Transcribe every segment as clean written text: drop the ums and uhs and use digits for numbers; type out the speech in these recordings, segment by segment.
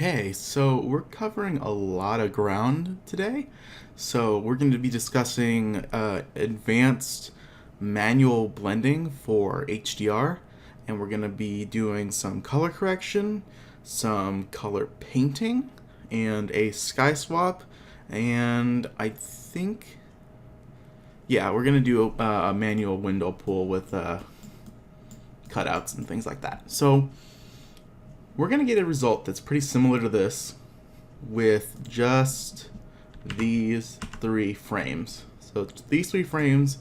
Okay, so we're covering a lot of ground today. So we're going to be discussing advanced manual blending for HDR, and we're going to be doing some color correction, some color painting, and a sky swap, and I think, yeah, we're going to do a manual window pull with cutouts and things like that. So we're going to get a result that's pretty similar to this with just these three frames. So these three frames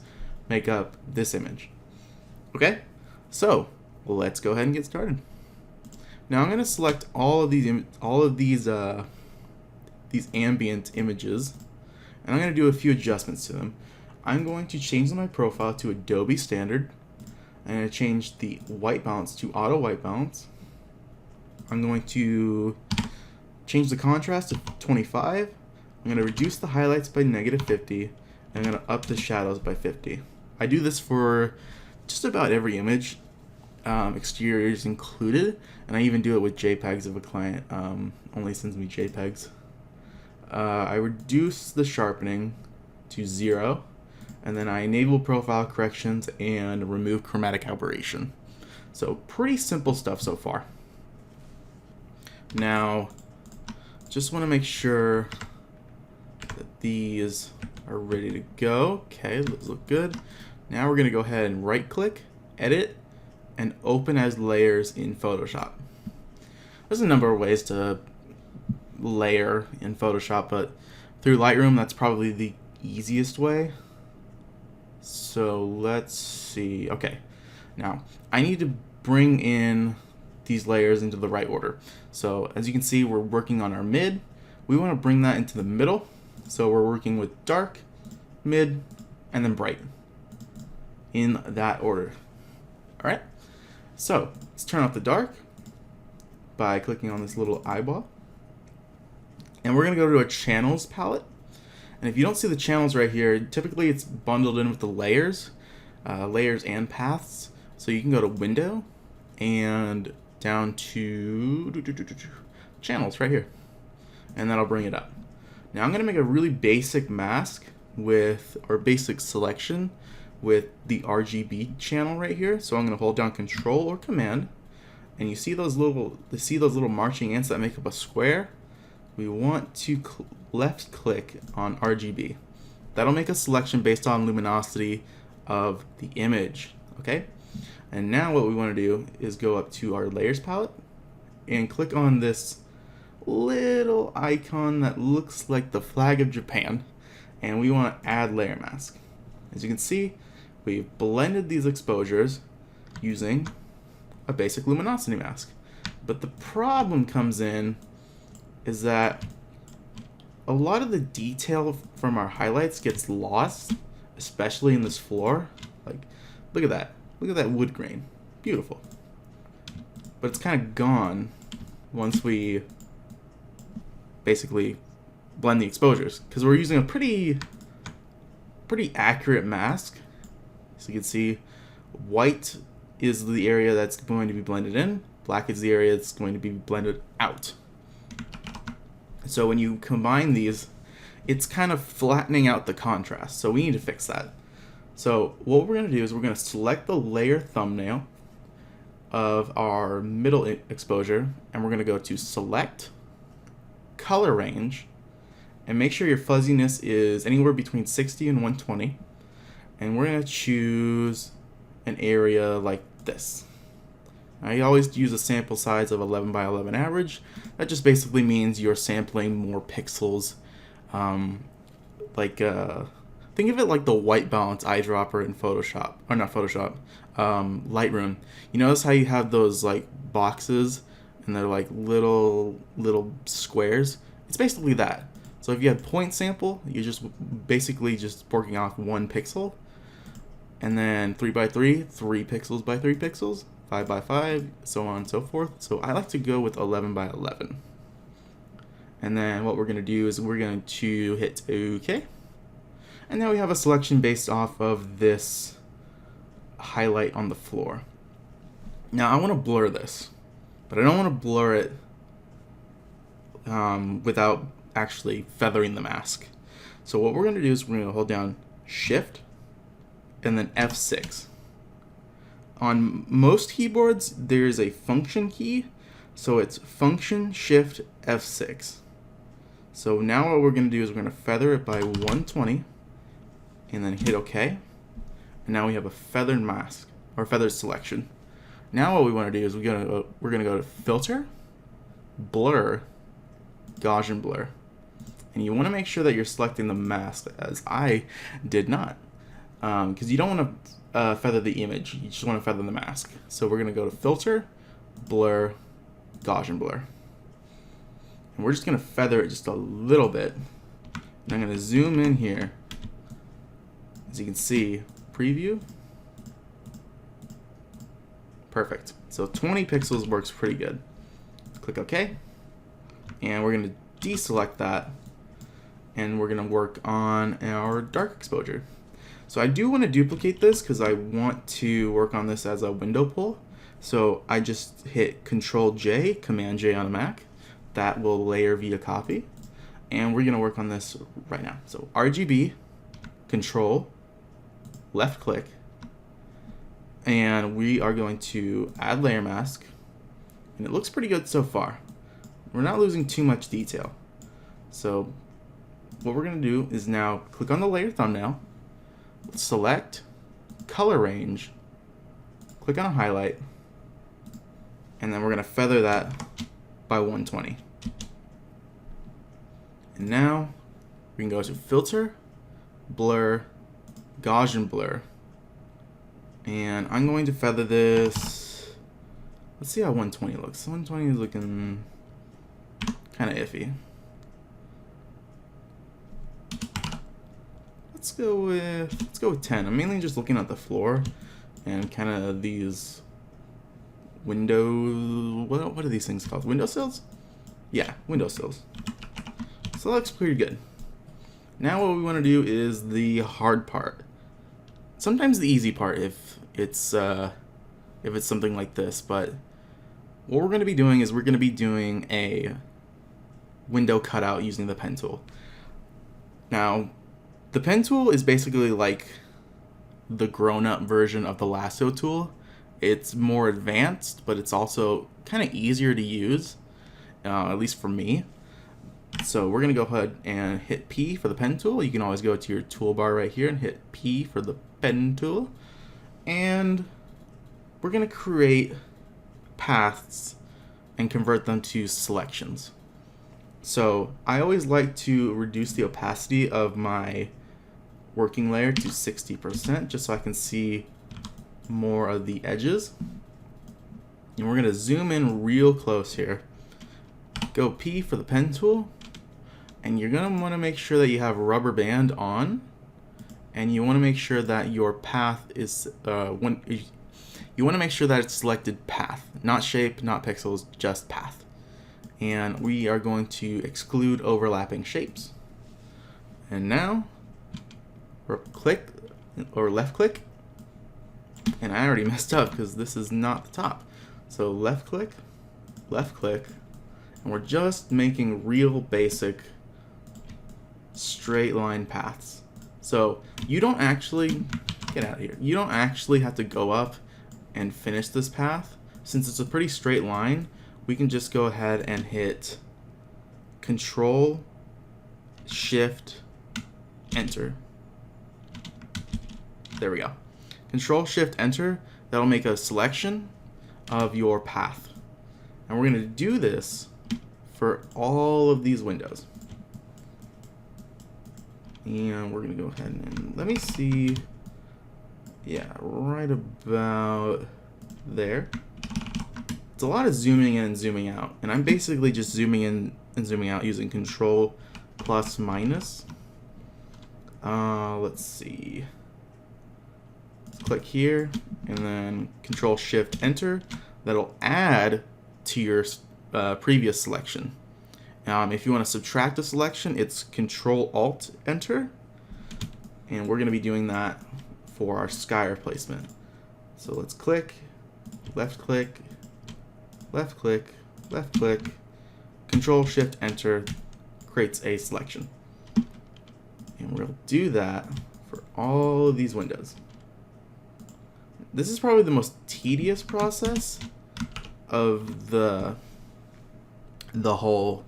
make up this image. Okay, so let's go ahead and get started. Now I'm going to select all of these ambient images, and I'm going to do a few adjustments to them. I'm going to change my profile to Adobe Standard. I'm going to change the white balance to auto white balance. I'm going to change the contrast to 25. I'm going to reduce the highlights by -50. And I'm going to up the shadows by 50. I do this for just about every image, exteriors included, and I even do it with JPEGs if a client only sends me JPEGs. I reduce the sharpening to 0, and then I enable profile corrections and remove chromatic aberration. So pretty simple stuff so far. Now, just want to make sure that these are ready to go. Okay, those look good. Now we're going to go ahead and right click, edit, and open as layers in Photoshop. There's a number of ways to layer in Photoshop, but through Lightroom, that's probably the easiest way. So let's see. Okay, now I need to bring in these layers into the right order. So as you can see, we're working on our mid. We want to bring that into the middle. So we're working with dark, mid, and then bright in that order. All right. So let's turn off the dark by clicking on this little eyeball. And we're going to go to a channels palette. And if you don't see the channels right here, typically it's bundled in with the layers and paths. So you can go to Window and down to channels right here, and that'll bring it up. Now I'm going to make a really basic mask or basic selection with the RGB channel right here. So I'm going to hold down Control or Command, and you see those little marching ants that make up a square. We want to left click on RGB. That'll make a selection based on luminosity of the image. Okay. And now what we want to do is go up to our layers palette and click on this little icon that looks like the flag of Japan, and we want to add layer mask. As you can see, we've blended these exposures using a basic luminosity mask. But the problem comes in is that a lot of the detail from our highlights gets lost, especially in this floor. Like, look at that. Look at that wood grain. Beautiful. But it's kind of gone once we basically blend the exposures, because we're using a pretty accurate mask. So you can see white is the area that's going to be blended in, black is the area that's going to be blended out. So when you combine these, it's kind of flattening out the contrast. So we need to fix that. So what we're going to do is we're going to select the layer thumbnail of our middle exposure, and we're going to go to Select, Color Range, and make sure your fuzziness is anywhere between 60 and 120. And we're going to choose an area like this. I always use a sample size of 11 by 11 average. That just basically means you're sampling more pixels, think of it like the white balance eyedropper in Photoshop, or not Photoshop, Lightroom. You notice how you have those like boxes and they're like little squares? It's basically that. So if you had point sample, you're just basically just working off 1 pixel, and then 3 by 3, 3 pixels by 3 pixels, 5 by 5, so on and so forth. So I like to go with 11 by 11. And then what we're going to do is we're going to hit OK. And now we have a selection based off of this highlight on the floor. Now I want to blur this, but I don't want to blur it without actually feathering the mask. So what we're going to do is we're going to hold down Shift and then F6. On most keyboards, there's a function key, so it's function Shift F6. So now what we're going to do is we're going to feather it by 120 and then hit OK. And now we have a feathered mask or feathered selection. Now what we want to do is we're going to go to Filter, Blur, Gaussian Blur. And you want to make sure that you're selecting the mask, as I did not. Because you don't want to feather the image, you just want to feather the mask. So we're going to go to Filter, Blur, Gaussian Blur. And we're just going to feather it just a little bit. And I'm going to zoom in here. As you can see, preview. Perfect. So 20 pixels works pretty good. Click OK. And we're going to deselect that. And we're going to work on our dark exposure. So I do want to duplicate this because I want to work on this as a window pull. So I just hit Control J, Command J on a Mac. That will layer via copy. And we're going to work on this right now. So RGB, Control, left click. And we are going to add layer mask. And it looks pretty good so far. We're not losing too much detail. So what we're going to do is now click on the layer thumbnail, select color range, click on a highlight, and then we're going to feather that by 120. And now we can go to Filter, Blur, Gaussian Blur, and I'm going to feather this. Let's see how 120 looks. 120 is looking kind of iffy. Let's go with 10. I'm mainly just looking at the floor and kind of these windows. What are these things called? Windowsills? Yeah, windowsills. So that looks pretty good. Now what we want to do is the hard part. Sometimes the easy part if it's something like this, but what we're going to be doing is we're going to be doing a window cutout using the pen tool. Now, the pen tool is basically like the grown-up version of the lasso tool. It's more advanced, but it's also kind of easier to use, at least for me. So we're going to go ahead and hit P for the pen tool. You can always go to your toolbar right here and hit P for the pen tool. And we're going to create paths and convert them to selections. So I always like to reduce the opacity of my working layer to 60% just so I can see more of the edges. And we're going to zoom in real close here. Go P for the pen tool. And you're going to want to make sure that you have rubber band on. And you want to make sure that your path is, you want to make sure that it's selected path. Not shape, not pixels, just path. And we are going to exclude overlapping shapes. And now, click or left click. And I already messed up because this is not the top. So left click, and we're just making real basic straight line paths. So you don't actually, get out of here, you don't actually have to go up and finish this path. Since it's a pretty straight line, we can just go ahead and hit Control, Shift, Enter. There we go. Control, Shift, Enter. That'll make a selection of your path. And we're going to do this for all of these windows. And we're going to go ahead and let me see. Yeah, right about there. It's a lot of zooming in and zooming out. And I'm basically just zooming in and zooming out using Control plus minus. Let's see. Let's click here and then Control Shift Enter. That'll add to your previous selection. If you want to subtract a selection, it's Control Alt Enter. And we're going to be doing that for our sky replacement. So let's click, left click, left click, left click, Control Shift Enter creates a selection. And we'll do that for all of these windows. This is probably the most tedious process of the whole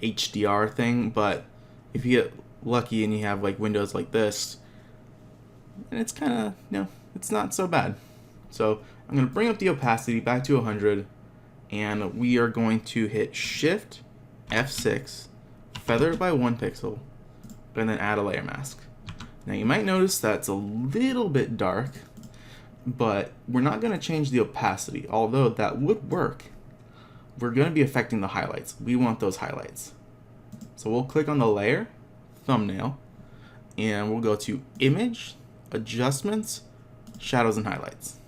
HDR thing, but if you get lucky and you have like windows like this, and it's kind of, it's not so bad. So I'm going to bring up the opacity back to 100, and we are going to hit Shift F6, feather it by 1 pixel, and then add a layer mask. Now you might notice that's a little bit dark, but we're not going to change the opacity, although that would work. We're going to be affecting the highlights. We want those highlights. So we'll click on the layer, thumbnail, and we'll go to Image, Adjustments, Shadows and Highlights.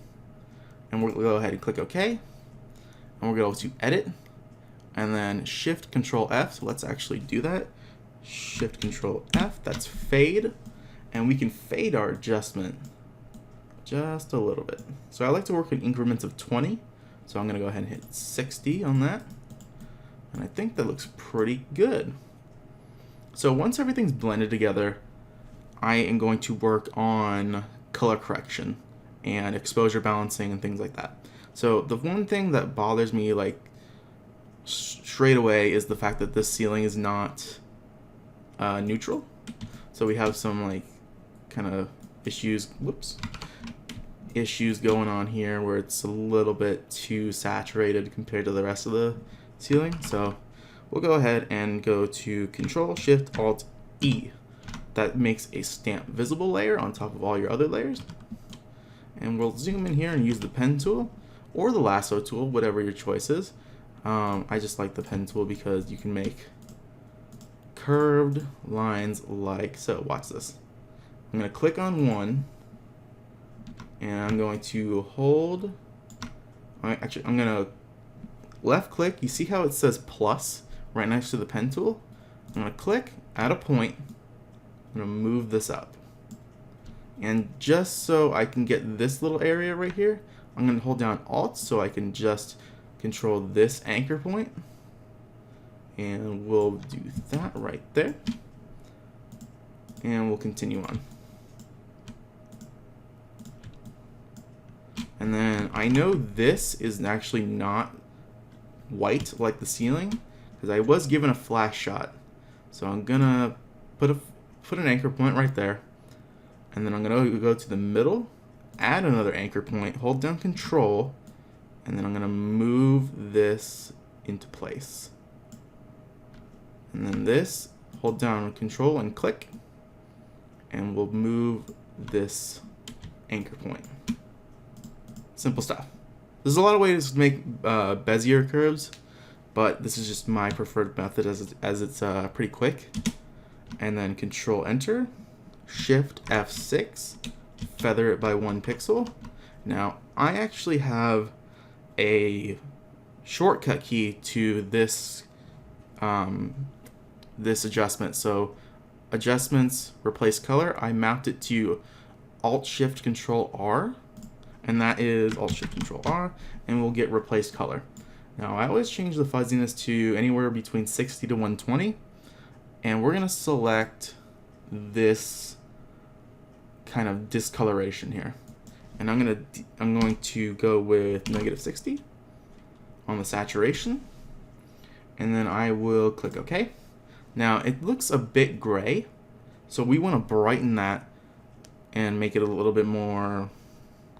And we'll go ahead and click OK. And we'll go to Edit, and then Shift Control F. So let's actually do that. Shift Control F, that's Fade. And we can fade our adjustment just a little bit. So I like to work in increments of 20. So I'm going to go ahead and hit 60 on that. And I think that looks pretty good. So once everything's blended together, I am going to work on color correction and exposure balancing and things like that. So the one thing that bothers me like straight away is the fact that this ceiling is not neutral. So we have some like kind of issues going on here where it's a little bit too saturated compared to the rest of the ceiling. So we'll go ahead and go to Control Shift Alt E. That makes a stamp visible layer on top of all your other layers. And we'll zoom in here and use the pen tool or the lasso tool, whatever your choice is. I just like the pen tool because you can make curved lines like so. Watch this. I'm going to click on one, and I'm going to hold. Actually, I'm going to left click. You see how it says plus right next to the pen tool? I'm going to click, add a point. I'm going to move this up. And just so I can get this little area right here, I'm going to hold down Alt so I can just control this anchor point. And we'll do that right there. And we'll continue on. And then I know this is actually not white like the ceiling because I was given a flash shot. So I'm gonna put an anchor point right there, and then I'm gonna go to the middle, add another anchor point, hold down Control, and then I'm gonna move this into place. And then this, hold down Control and click, and we'll move this anchor point. Simple stuff. There's a lot of ways to make Bezier curves, but this is just my preferred method as it's pretty quick. And then Control Enter, Shift F6, feather it by 1 pixel. Now I actually have a shortcut key to this this adjustment. So adjustments, replace color. I mapped it to Alt Shift Control R. And that is Alt Shift Control R, and we'll get replace color. Now I always change the fuzziness to anywhere between 60 to 120, and we're gonna select this kind of discoloration here, and I'm going to go with -60 on the saturation, and then I will click OK. Now it looks a bit gray, so we want to brighten that and make it a little bit more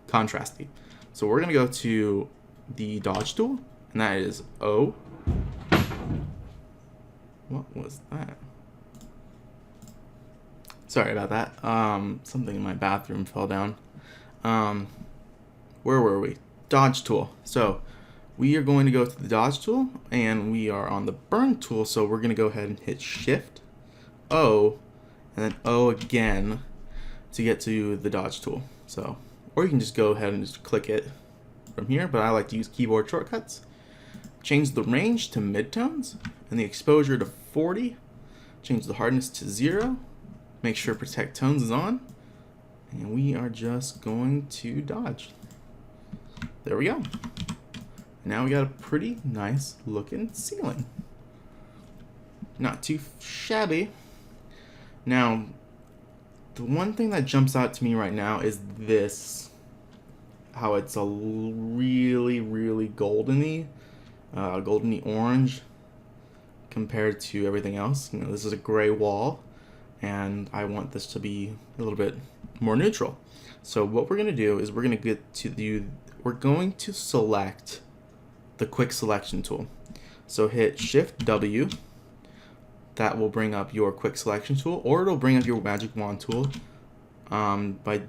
contrasty. So we're going to go to the dodge tool, and that is O. What was that? Sorry about that. Something in my bathroom fell down. Where were we? Dodge tool. So we are going to go to the dodge tool, and we are on the burn tool, so we're going to go ahead and hit Shift O and then O again to get to the dodge tool. So, or you can just go ahead and just click it from here, but I like to use keyboard shortcuts. Change the range to midtones and the exposure to 40. Change the hardness to 0. Make sure protect tones is on. And we are just going to dodge. There we go. Now we got a pretty nice looking ceiling. Not too shabby. Now, the one thing that jumps out to me right now is this. How it's a really, really goldeny orange compared to everything else. You know, this is a gray wall, and I want this to be a little bit more neutral. So what we're going to do is we're going to select the quick selection tool. So hit Shift W. That will bring up your quick selection tool, or it'll bring up your magic wand tool by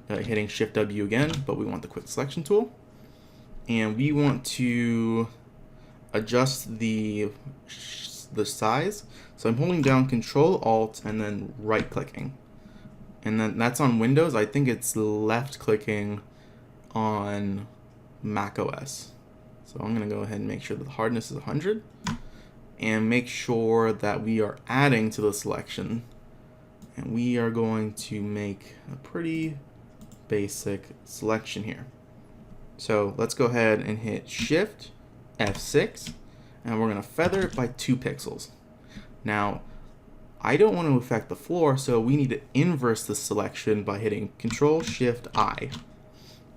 hitting Shift W again, but we want the quick selection tool. And we want to adjust the size. So I'm holding down Control Alt and then right clicking. And then that's on Windows. I think it's left clicking on Mac OS. So I'm going to go ahead and make sure that the hardness is 100 and make sure that we are adding to the selection. And we are going to make a pretty basic selection here. So let's go ahead and hit Shift F6, and we're going to feather it by 2 pixels. Now, I don't want to affect the floor, so we need to inverse the selection by hitting Control Shift I.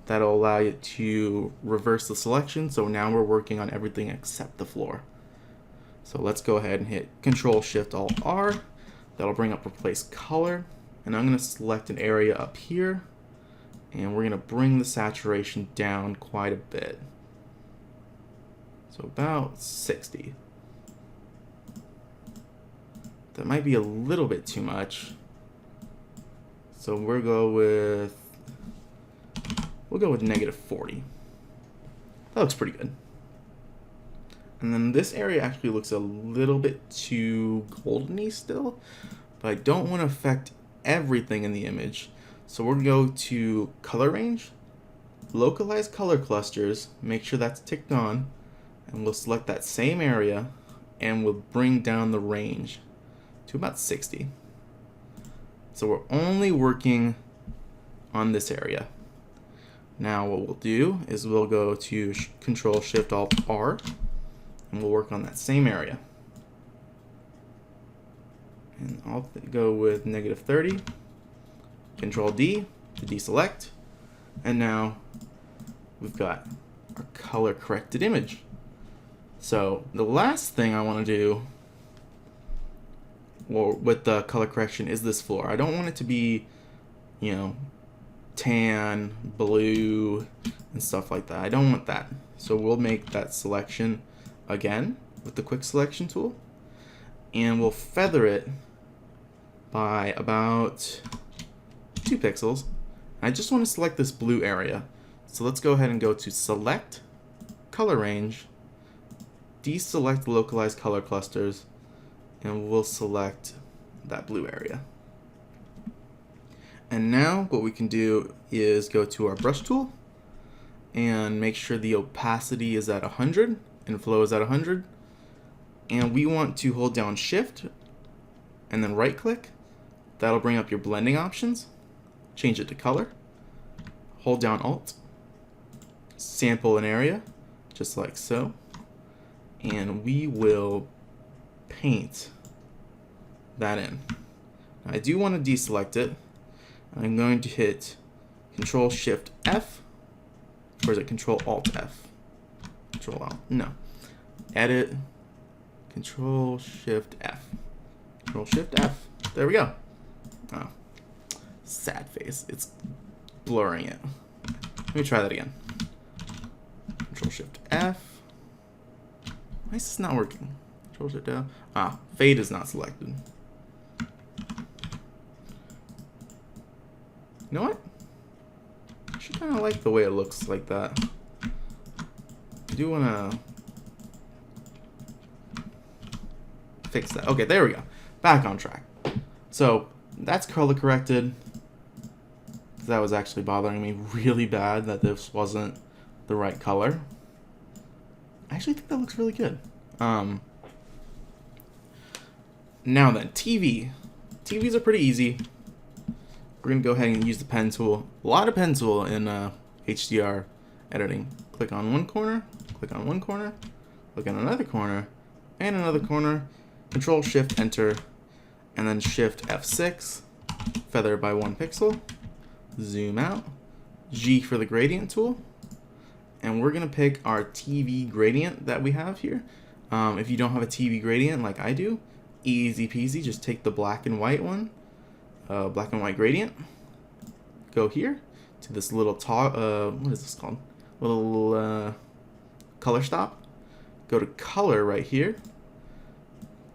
That'll allow you to reverse the selection, so now we're working on everything except the floor. So let's go ahead and hit Control Shift Alt R. That'll bring up Replace Color, and I'm going to select an area up here, and we're going to bring the saturation down quite a bit. So about 60. That might be a little bit too much. So we'll go with -40. That looks pretty good. And then this area actually looks a little bit too goldeny still, but I don't want to affect everything in the image. So we're going to go to Color Range, Localized Color Clusters, make sure that's ticked on, and we'll select that same area, and we'll bring down the range to about 60. So we're only working on this area. Now what we'll do is we'll go to Control Shift Alt R, and we'll work on that same area. And I'll go with -30, Control D to deselect, and now we've got our color corrected image. So the last thing I want to do with the color correction is this floor. I don't want it to be, you know, tan, blue, and stuff like that. I don't want that. So we'll make that selection again with the quick selection tool, and we'll feather it by about 2 pixels. I just want to select this blue area. So let's go ahead and go to Select, Color Range, deselect Localized Color Clusters, and we'll select that blue area. And now what we can do is go to our brush tool and make sure the opacity is at 100 and flow is at 100. And we want to hold down Shift and then right click. That'll bring up your blending options. Change it to color. Hold down Alt. Sample an area, just like so. And we will paint that in. Now, I do want to deselect it. I'm going to hit Control Shift F, or is it Control Alt F? Control Alt, no. Edit, Control Shift F. Control Shift F. There we go. Oh, sad face. It's blurring it. Let me try that again. Control Shift F. Why is this not working? Control Shift F. Ah, fade is not selected. You know what? I actually kind of like the way it looks like that. I do want to fix that. Okay, there we go. Back on track. So that's color corrected. That was actually bothering me really bad that this wasn't the right color. I actually think that looks really good. Now then, TV. TVs are pretty easy. We're going to go ahead and use the pen tool. A lot of pen tool in HDR editing. Click on one corner, click on one corner, click on another corner, and another corner. Control Shift Enter, and then Shift F6, feather by 1 pixel, zoom out, G for the gradient tool, and we're gonna pick our TV gradient that we have here. If you don't have a TV gradient like I do, easy peasy, just take the black and white one, black and white gradient, go here to this little what is this called? Little color stop, go to color right here,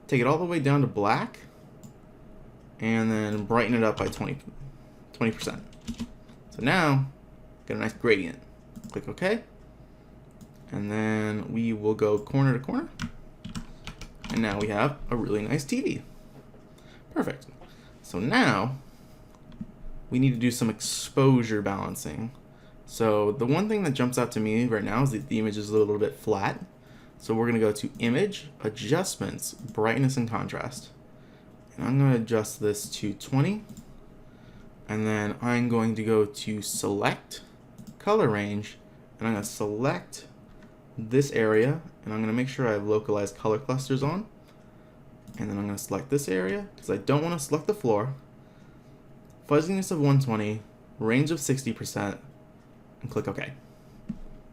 take it all the way down to black, and then brighten it up by 20%. So now, got a nice gradient. Click OK. And then we will go corner to corner. And now we have a really nice TV. Perfect. So now, we need to do some exposure balancing. So the one thing that jumps out to me right now is that the image is a little bit flat. So we're going to go to Image, Adjustments, Brightness and Contrast. And I'm going to adjust this to 20. And then I'm going to go to Select, Color Range, and I'm going to select this area, and I'm going to make sure I have localized color clusters on. And then I'm going to select this area, because I don't want to select the floor. Fuzziness of 120, range of 60%, and click OK.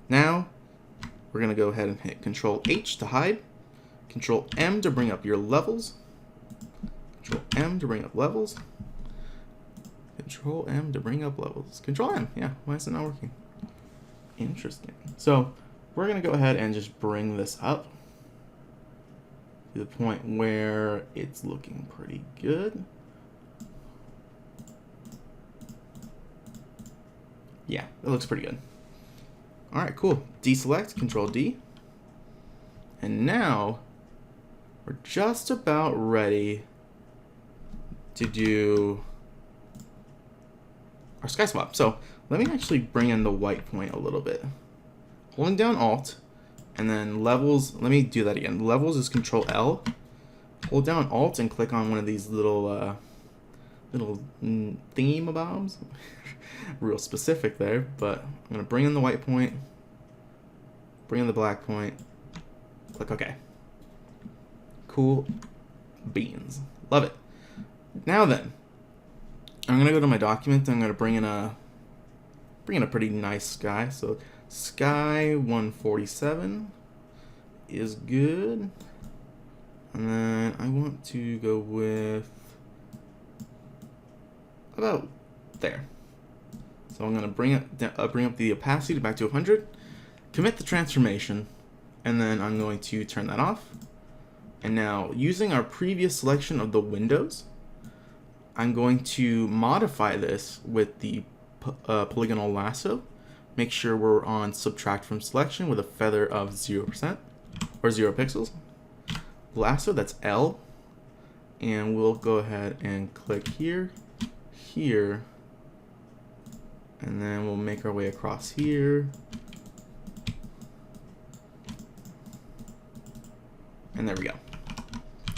Now, we're going to go ahead and hit Control H to hide, Control M to bring up your levels, Control M to bring up levels, Control M to bring up levels, Control M, yeah, why is it not working? Interesting. So, we're going to go ahead and just bring this up to the point where it's looking pretty good. Yeah, it looks pretty good. All right, cool. Deselect, Control D. And now we're just about ready to do our sky swap. So let me actually bring in the white point a little bit. Holding down Alt, and then levels, let me do that again. Levels is Control L. Hold down Alt and click on one of these little thingamabobs. Real specific there, but I'm gonna bring in the white point, bring in the black point, click OK. Cool beans. Love it. Now then, I'm gonna go to my document. I'm gonna bring in a pretty nice sky. So sky 147 is good, and then I want to go with about there. So I'm going to bring up the opacity back to 100, commit the transformation, and then I'm going to turn that off. And now, using our previous selection of the windows, I'm going to modify this with the polygonal lasso. Make sure we're on subtract from selection with a feather of 0% or 0 pixels. Lasso, that's L, and we'll go ahead and click here, here, and then we'll make our way across here, and there we go.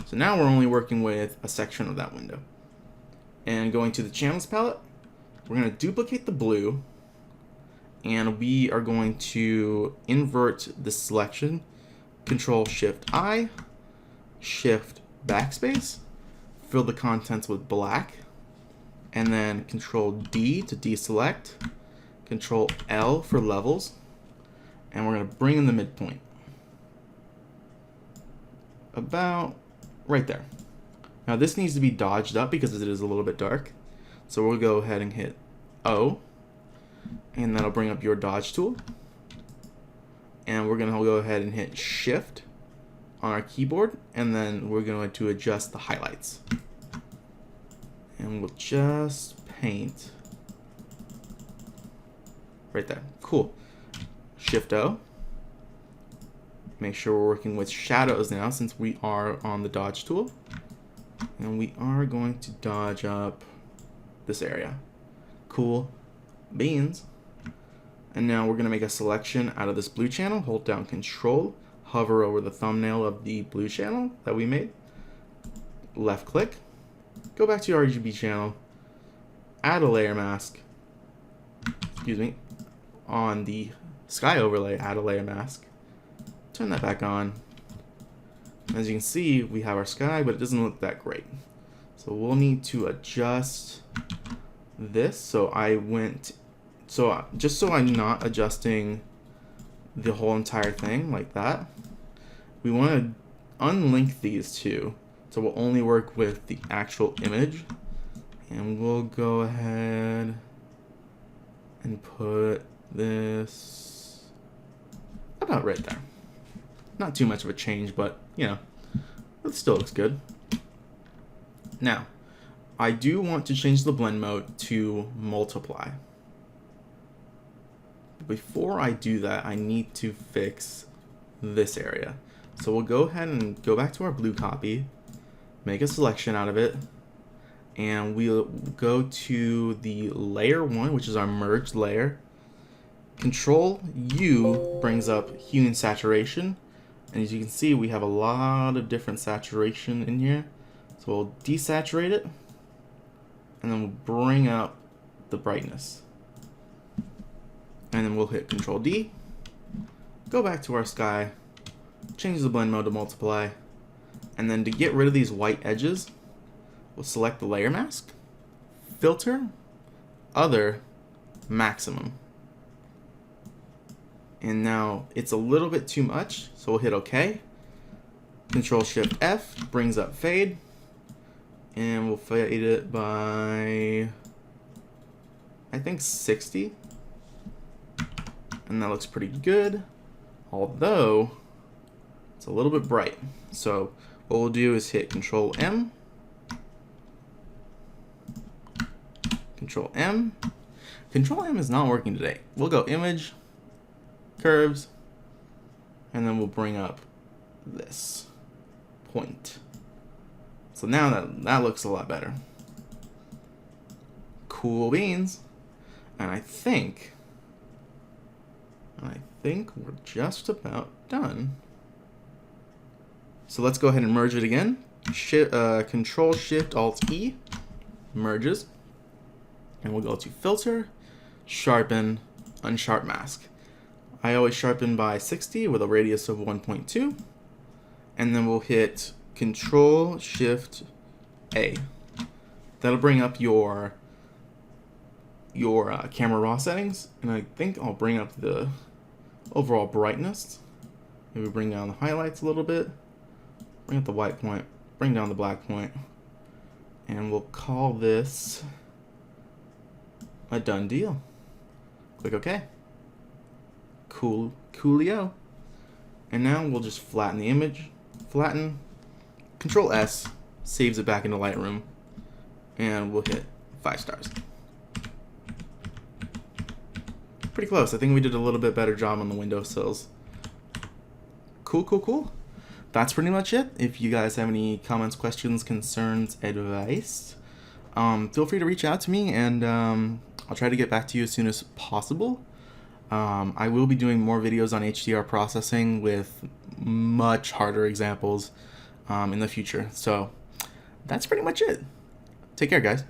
So now we're only working with a section of that window. And going to the channels palette, we're going to duplicate the blue, and we are going to invert the selection, Control Shift I, Shift backspace, fill the contents with black, and then Control D to deselect, Control L for levels, and we're going to bring in the midpoint. About right there. Now this needs to be dodged up because it is a little bit dark. So we'll go ahead and hit O, and that'll bring up your dodge tool. And we're going to go ahead and hit Shift on our keyboard, and then we're going to adjust the highlights. And we'll just paint right there. Cool. Shift O. Make sure we're working with shadows now since we are on the dodge tool. And we are going to dodge up this area. Cool beans. And now we're going to make a selection out of this blue channel. Hold down Control, hover over the thumbnail of the blue channel that we made. Left click. Go back to your RGB channel. Add a layer mask. Excuse me. On the sky overlay, add a layer mask. Turn that back on. As you can see, we have our sky, but it doesn't look that great. So we'll need to adjust this. So just so I'm not adjusting the whole entire thing like that, we want to unlink these two. So we'll only work with the actual image. And we'll go ahead and put this about right there. Not too much of a change, but you know, it still looks good. Now, I do want to change the blend mode to multiply. Before I do that, I need to fix this area. So we'll go ahead and go back to our blue copy, make a selection out of it, and we'll go to the layer 1, which is our merged layer. Control U brings up hue and saturation, and as you can see, we have a lot of different saturation in here. So we'll desaturate it, and then we'll bring up the brightness. And then we'll hit Control D, go back to our sky, change the blend mode to multiply, and then to get rid of these white edges, we'll select the layer mask, filter, other, maximum. And now it's a little bit too much, so we'll hit OK. Control Shift F brings up fade, and we'll fade it by, I think, 60. And that looks pretty good, although it's a little bit bright. So what we'll do is hit Control M, Control M. Control M is not working today. We'll go Image, Curves, and then we'll bring up this point. So now that looks a lot better. Cool beans. And I think we're just about done. So let's go ahead and merge it again. Control Shift Alt E, merges. And we'll go to Filter, Sharpen, Unsharp Mask. I always sharpen by 60 with a radius of 1.2. And then we'll hit Control Shift A. That'll bring up your camera raw settings, and I think I'll bring up the overall brightness. Maybe bring down the highlights a little bit, bring up the white point, bring down the black point, and we'll call this a done deal. Click OK. Coolio. And now we'll just flatten the image, flatten, Control S, saves it back into Lightroom, and we'll hit 5 stars. Pretty close. I think we did a little bit better job on the windowsills. Cool. That's pretty much it. If you guys have any comments, questions, concerns, advice, feel free to reach out to me, and I'll try to get back to you as soon as possible. I will be doing more videos on HDR processing with much harder examples in the future. So that's pretty much it. Take care, guys.